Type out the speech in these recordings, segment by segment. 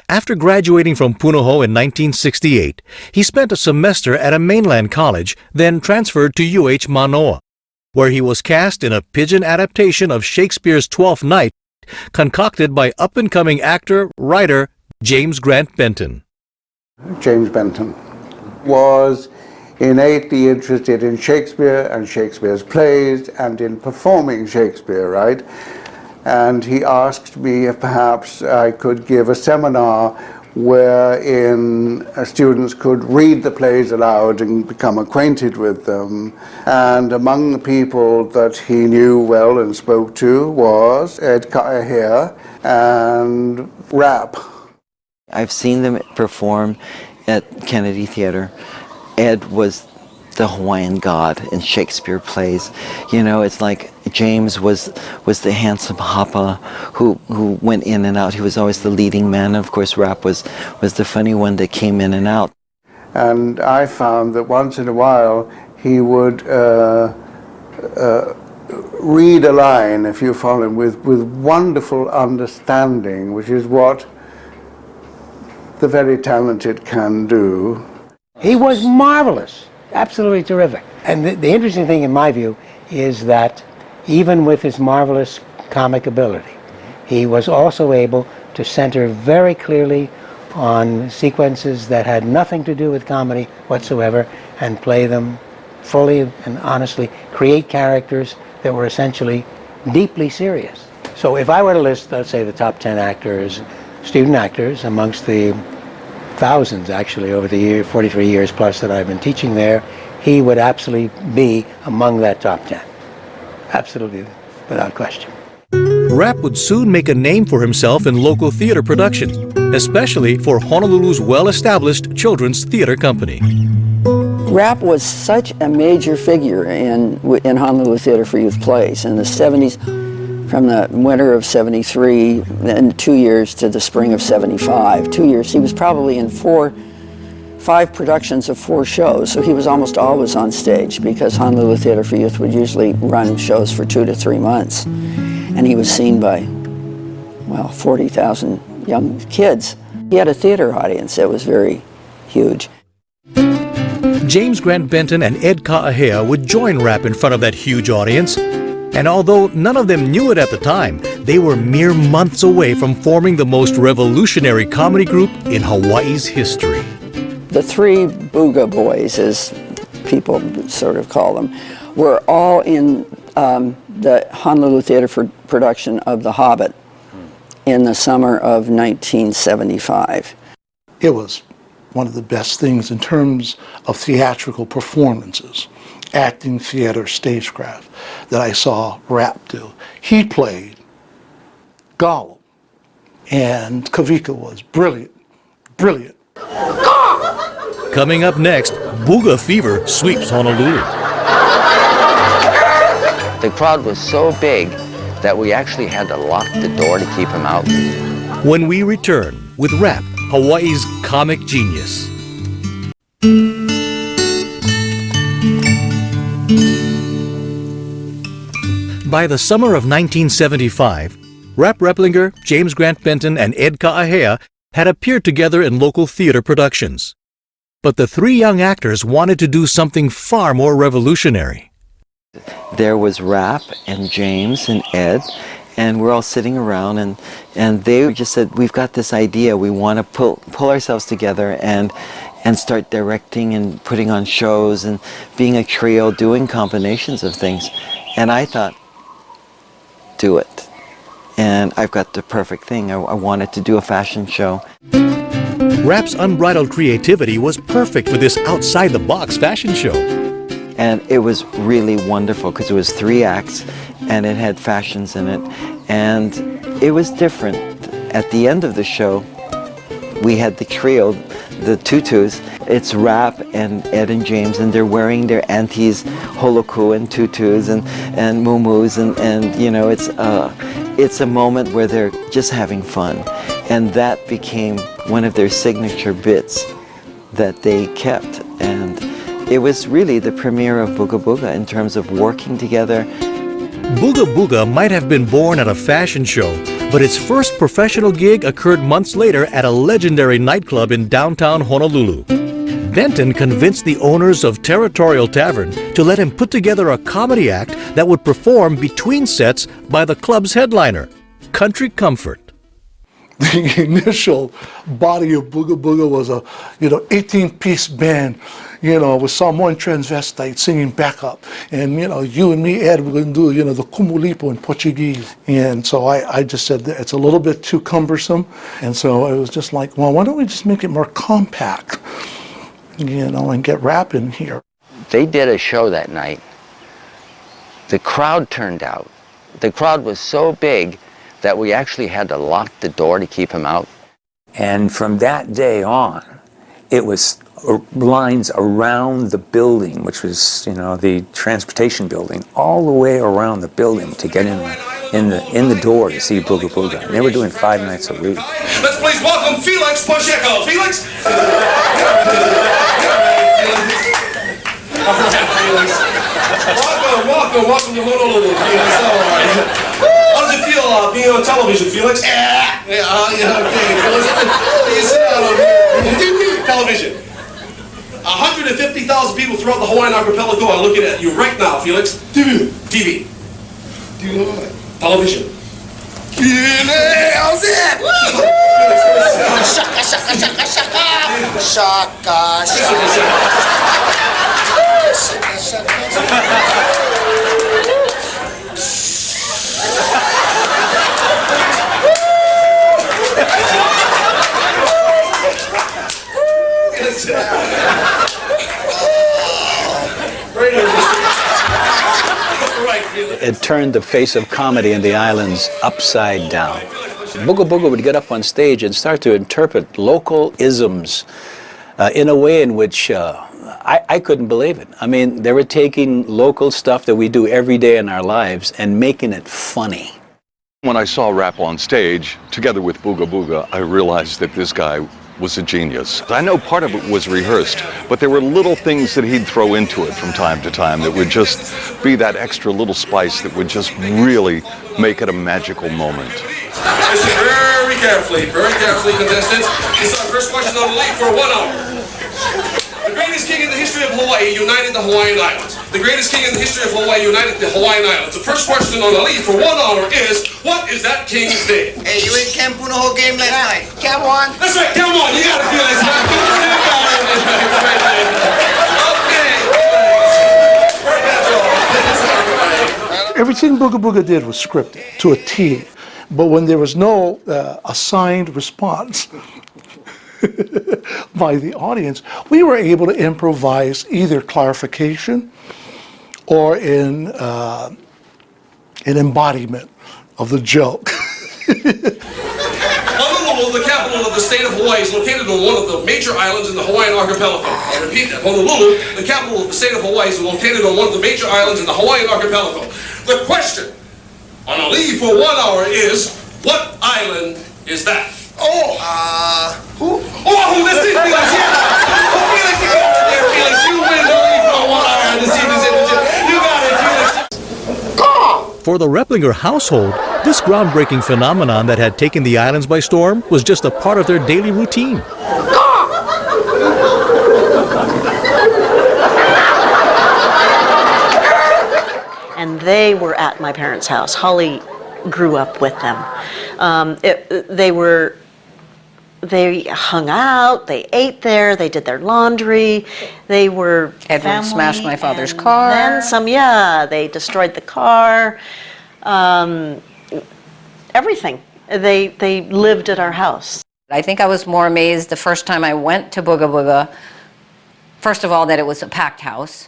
After graduating from Punahou in 1968, he spent a semester at a mainland college, then transferred to UH Manoa, where he was cast in a pidgin adaptation of Shakespeare's Twelfth Night, concocted by up-and-coming actor, writer James Grant Benton. James Benton was innately interested in Shakespeare and Shakespeare's plays and in performing Shakespeare, right? And he asked me if perhaps I could give a seminar wherein students could read the plays aloud and become acquainted with them. And among the people that he knew well and spoke to was Ed Kaehea and Rap. I've seen them perform at Kennedy Theater. Ed was the Hawaiian god in Shakespeare plays. You know, it's like James was the handsome hapa who went in and out. He was always the leading man. Of course, Rap was the funny one that came in and out. And I found that once in a while he would read a line, if you follow him, with wonderful understanding, which is what the very talented can do. He was marvelous, absolutely terrific. And the interesting thing in my view is that even with his marvelous comic ability, he was also able to center very clearly on sequences that had nothing to do with comedy whatsoever and play them fully and honestly, create characters that were essentially deeply serious. So if I were to list, let's say, the top 10 actors, student actors, amongst the thousands actually over the 43 years plus that I've been teaching there, he would absolutely be among that top 10. Absolutely, without question. Rap would soon make a name for himself in local theater production, especially for Honolulu's well-established children's theater company. Rap was such a major figure in Honolulu Theater for Youth Plays in the 70s, from the winter of 73, then 2 years to the spring of 75. 2 years, he was probably in 5 productions of 4 shows, so he was almost always on stage because Honolulu Theater for Youth would usually run shows for 2 to 3 months. And he was seen by, well, 40,000 young kids. He had a theater audience that was very huge. James Grant Benton and Ed Kaehea would join Rap in front of that huge audience. And although none of them knew it at the time, they were mere months away from forming the most revolutionary comedy group in Hawaii's history. The 3 Booga Boys, as people sort of call them, were all in the Honolulu Theater for production of The Hobbit in the summer of 1975. It was one of the best things in terms of theatrical performances, acting, theater, stagecraft, that I saw Rap do. He played Gollum, and Kavika was brilliant, brilliant. Coming up next, Booga Fever sweeps Honolulu. The crowd was so big that we actually had to lock the door to keep him out. When we return with Rap, Hawaii's comic genius. By the summer of 1975, Rap Reiplinger, James Grant Benton, and Ed Kaehea had appeared together in local theater productions. But the 3 young actors wanted to do something far more revolutionary. There was Rap and James and Ed, and we're all sitting around, and they just said, we've got this idea, we want to pull ourselves together and start directing and putting on shows and being a trio, doing combinations of things. And I thought, do it. And I've got the perfect thing. I wanted to do a fashion show. Rap's unbridled creativity was perfect for this outside-the-box fashion show. And it was really wonderful because it was 3 acts and it had fashions in it. And it was different. At the end of the show, we had the trio, the tutus. It's Rap and Ed and James, and they're wearing their auntie's holoku and tutus and muumuus, and you know, it's a moment where they're just having fun. And that became one of their signature bits that they kept. And it was really the premiere of Booga Booga in terms of working together. Booga Booga might have been born at a fashion show, But its first professional gig occurred months later at a legendary nightclub in downtown Honolulu. Benton convinced the owners of Territorial Tavern to let him put together a comedy act that would perform between sets by the club's headliner, Country Comfort. The initial body of Booga Booga was a 18-piece band, with Samoan transvestite singing backup, and you and me, Ed, we're going to do the Kumulipo in Portuguese. And so I just said that it's a little bit too cumbersome, and so it was just like, well, why don't we just make it more compact, and get rap in here. They did a show that night. The crowd turned out. The crowd was so big that we actually had to lock the door to keep him out. And from that day on, it was lines around the building, which was, the transportation building, all the way around the building to get in the door to see Booga Booga. And they were doing 5 nights a week. Let's please welcome Felix Pacheco. Felix? Welcome to Honolulu, Felix. How does it feel being on television, Felix? Okay, Felix. You sit down over here. Television. 150,000 people throughout the Hawaiian archipelago are looking at you right now, Felix. TV. Television. How's it? Shaka, shaka, shaka, shaka. Shaka, It turned the face of comedy in the islands upside down. Booga Booga would get up on stage and start to interpret local isms in a way in which I couldn't believe it. I mean, they were taking local stuff that we do every day in our lives and making it funny. When I saw Rap on stage, together with Booga Booga, I realized that this guy was a genius. I know part of it was rehearsed, but there were little things that he'd throw into it from time to time that would just be that extra little spice that would just really make it a magical moment. Listen very carefully, contestants. This is our first question on the lead for 1 hour. The greatest king in the history of Hawaii united the Hawaiian Islands. The greatest king in the history of Hawaii united the Hawaiian Islands. The first question on the lead for 1 hour is, what is that king's name? Hey, you ate Cam Punoho game last night. Cam won. That's right, come on, you gotta feel this. Everything Booga Booga did was scripted to a T, but when there was no assigned response by the audience, we were able to improvise either clarification or an embodiment of the joke. Honolulu, the capital of the state of Hawaii, is located on one of the major islands in the Hawaiian archipelago. I repeat that. Honolulu, the capital of the state of Hawaii, is located on one of the major islands in the Hawaiian archipelago. The question on a lead for 1 hour is, what island is that? Who? Oh, this is Felix, yeah! Felix, you got it there, Felix. You win the lead for 1 hour. You got it, Felix. For the Reiplinger household, this groundbreaking phenomenon that had taken the islands by storm was just a part of their daily routine. And they were at my parents' house. Holly grew up with them. They hung out, they ate there, they did their laundry, they were Edward smashed my father's car. Then some, they destroyed the car. Everything. They lived at our house. I think I was more amazed the first time I went to Booga Booga. First of all, that it was a packed house.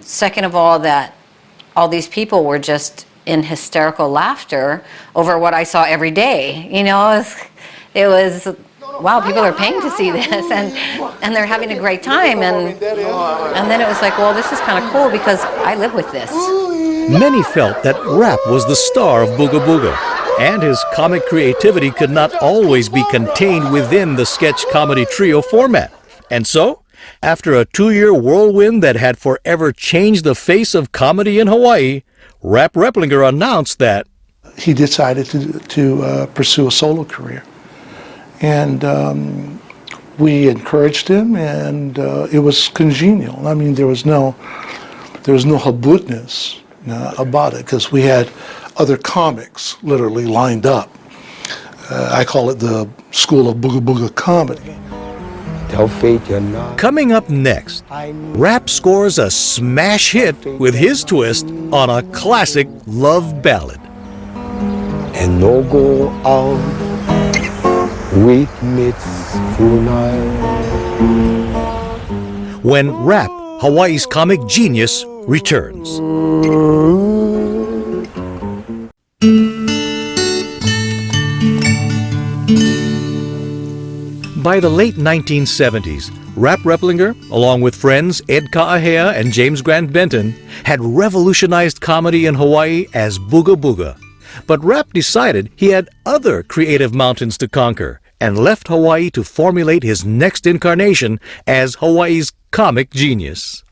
Second of all, that all these people were just in hysterical laughter over what I saw every day. It was, wow, people are paying to see this, and they're having a great time, and then it was like, well, this is kind of cool because I live with this. Many felt that Rap was the star of Booga Booga, and his comic creativity could not always be contained within the sketch comedy trio format. And so, after a 2-year whirlwind that had forever changed the face of comedy in Hawaii, Rap Reiplinger announced that he decided to pursue a solo career. And we encouraged him, and it was congenial. I mean, there was no habutness about it, because we had other comics literally lined up. I call it the School of Booga Booga Comedy. Coming up next, Rap scores a smash hit with his twist on a classic love ballad. And no go out with mates When Rap, Hawaii's comic genius, returns. By the late 1970s, Rap Reiplinger, along with friends Ed Kaahea and James Grant Benton, had revolutionized comedy in Hawaii as Booga Booga. But Rap decided he had other creative mountains to conquer and left Hawaii to formulate his next incarnation as Hawaii's comic genius.